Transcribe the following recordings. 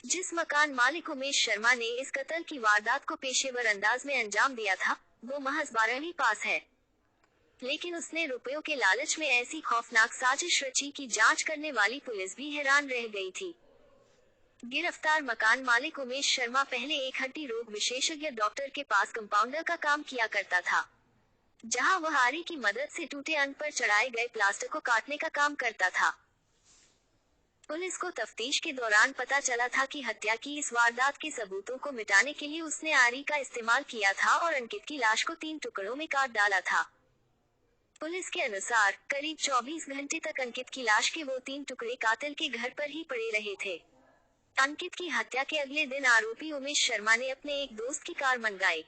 जिस मकान मालिक उमेश शर्मा ने इस कत्ल की वारदात को पेशेवर अंदाज में अंजाम दिया था, वो महज 12वीं पास है। लेकिन उसने रुपयों के लालच में ऐसी खौफनाक साजिश रची कि जांच करने वाली पुलिस भी हैरान रह गई थी। गिरफ्तार मकान मालिक उमेश शर्मा पहले एक हड्डी रोग विशेषज्ञ डॉक्टर के पास कंपाउंडर का काम किया करता था, जहां वह आरी की मदद से टूटे अंत पर चढ़ाए गए प्लास्टर को काटने का काम करता था। पुलिस को तफ्तीश के दौरान पता चला था कि हत्या की इस वारदात के सबूतों को मिटाने के लिए उसने आरी का इस्तेमाल किया था और अंकित की लाश को 3 टुकड़ों में काट डाला था। पुलिस के अनुसार करीब 24 घंटे तक अंकित की लाश के वो 3 टुकड़े कातिल के घर पर ही पड़े रहे थे। अंकित की हत्या के अगले दिन आरोपी उमेश शर्मा ने अपने एक दोस्त की कार मंगाई,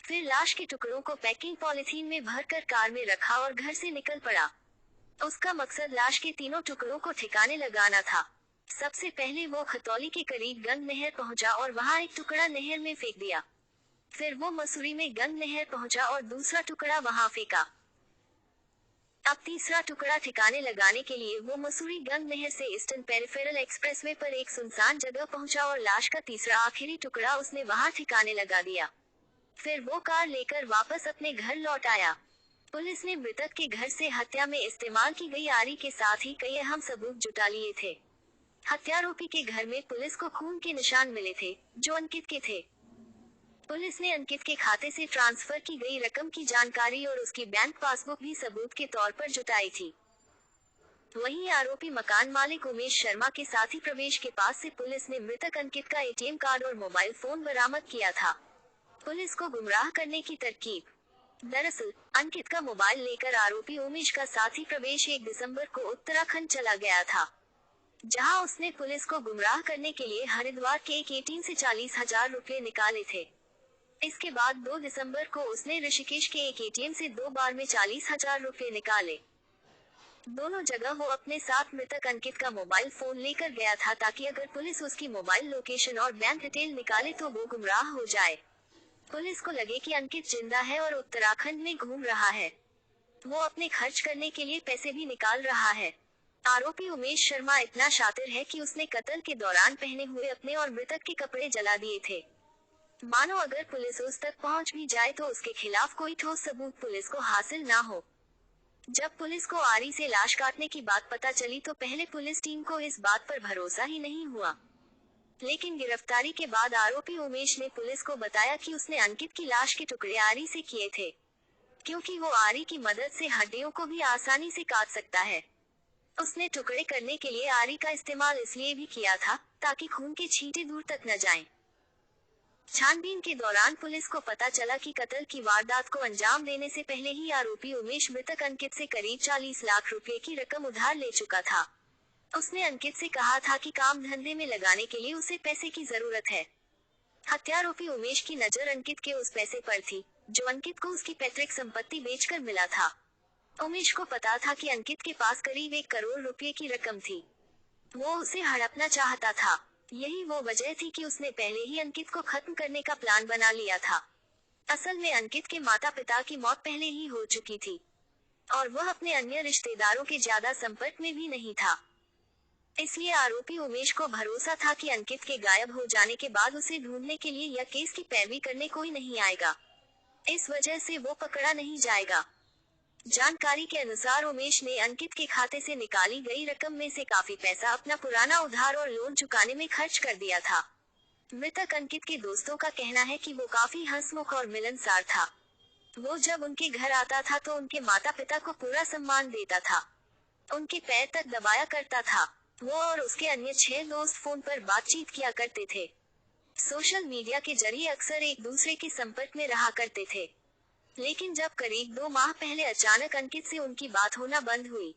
फिर लाश के टुकड़ों को पैकिंग पॉलिथीन में भरकर कार में रखा और घर से निकल पड़ा। उसका मकसद लाश के तीनों टुकड़ों को ठिकाने लगाना था। सबसे पहले वो खतौली के करीब गंग नहर पहुंचा और वहां एक टुकड़ा नहर में फेंक दिया। फिर वो मसूरी में गंग नहर पहुंचा और दूसरा टुकड़ा वहां फेंका। अब तीसरा टुकड़ा ठिकाने लगाने के लिए वो मसूरी गंग नहर से ईस्टर्न पेरिफेरल एक्सप्रेसवे पर एक सुनसान जगह पहुंचा और लाश का तीसरा आखिरी टुकड़ा उसने वहां ठिकाने लगा दिया। फिर वो कार लेकर वापस अपने घर लौट आया। पुलिस ने मृतक के घर से हत्या में इस्तेमाल की गई आरी के साथ ही कई अहम सबूत जुटा लिए थे। हत्यारोपी के घर में पुलिस को खून के निशान मिले थे, जो अंकित के थे। पुलिस ने अंकित के खाते से ट्रांसफर की गई रकम की जानकारी और उसकी बैंक पासबुक भी सबूत के तौर पर जुटाई थी। वहीं आरोपी मकान मालिक उमेश शर्मा के साथी प्रवेश के पास से पुलिस ने मृतक अंकित का एटीएम कार्ड और मोबाइल फोन बरामद किया था। पुलिस को गुमराह करने की तरकीब। दरअसल अंकित का मोबाइल लेकर आरोपी उमेश का साथी प्रवेश 1 दिसंबर को उत्तराखंड चला गया था, जहां उसने पुलिस को गुमराह करने के लिए हरिद्वार के एक एटीएम से 40,000 रुपए निकाले थे। इसके बाद 2 दिसंबर को उसने ऋषिकेश के एक एटीएम से 2 बार में 40,000 रुपए निकाले। दोनों जगह वो अपने साथ मृतक अंकित का मोबाइल फोन लेकर गया था, ताकि अगर पुलिस उसकी मोबाइल लोकेशन और बैंक डिटेल निकाले तो वो गुमराह हो जाए। पुलिस को लगे कि अंकित जिंदा है और उत्तराखंड में घूम रहा है। वो अपने खर्च करने के लिए पैसे भी निकाल रहा है। आरोपी उमेश शर्मा इतना शातिर है कि उसने कत्ल के दौरान पहने हुए अपने और मृतक के कपड़े जला दिए थे। मानो अगर पुलिस उस तक पहुंच भी जाए तो उसके खिलाफ कोई ठोस सबूत पुलिस को हासिल ना हो। जब पुलिस को आरी से लाश काटने की बात पता चली तो पहले पुलिस टीम को इस बात पर भरोसा ही नहीं हुआ। लेकिन गिरफ्तारी के बाद आरोपी उमेश ने पुलिस को बताया कि उसने अंकित की लाश के टुकड़े आरी से किए थे, क्योंकि वो आरी की मदद से हड्डियों को भी आसानी से काट सकता है। उसने टुकड़े करने के लिए आरी का इस्तेमाल इसलिए भी किया था ताकि खून के छींटे दूर तक न जाएं। छानबीन के दौरान पुलिस को पता चला कि कत्ल की वारदात को अंजाम देने से पहले ही आरोपी उमेश मृतक अंकित से करीब 40 लाख रुपए की रकम उधार ले चुका था। उसने अंकित से कहा था कि काम धंधे में लगाने के लिए उसे पैसे की जरूरत है। हत्यारोपी उमेश की नजर अंकित के उस पैसे पर थी, जो अंकित को उसकी पैतृक संपत्ति बेचकर मिला था। उमेश को पता था कि अंकित के पास करीब 1 करोड़ रुपए की रकम थी। वो उसे हड़पना चाहता था। यही वो वजह थी कि उसने पहले ही अंकित को खत्म करने का प्लान बना लिया था। असल में अंकित के माता पिता की मौत पहले ही हो चुकी थी और वह अपने अन्य रिश्तेदारों के ज्यादा संपर्क में भी नहीं था। इसलिए आरोपी उमेश को भरोसा था कि अंकित के गायब हो जाने के बाद उसे ढूंढने के लिए या केस की पैरवी करने कोई नहीं आएगा। इस वजह से वो पकड़ा नहीं जाएगा। जानकारी के अनुसार उमेश ने अंकित के खाते से निकाली गई रकम में से काफी पैसा अपना पुराना उधार और लोन चुकाने में खर्च कर दिया था। मृतक अंकित के दोस्तों का कहना है कि वो काफी हंसमुख और मिलनसार था। वो जब उनके घर आता था तो उनके माता पिता को पूरा सम्मान देता था, उनके पैर तक दबाया करता था। वो और उसके अन्य 6 दोस्त फोन पर बातचीत किया करते थे। सोशल मीडिया के जरिए अक्सर एक दूसरे के संपर्क में रहा करते थे। लेकिन जब करीब 2 माह पहले अचानक अंकित से उनकी बात होना बंद हुई,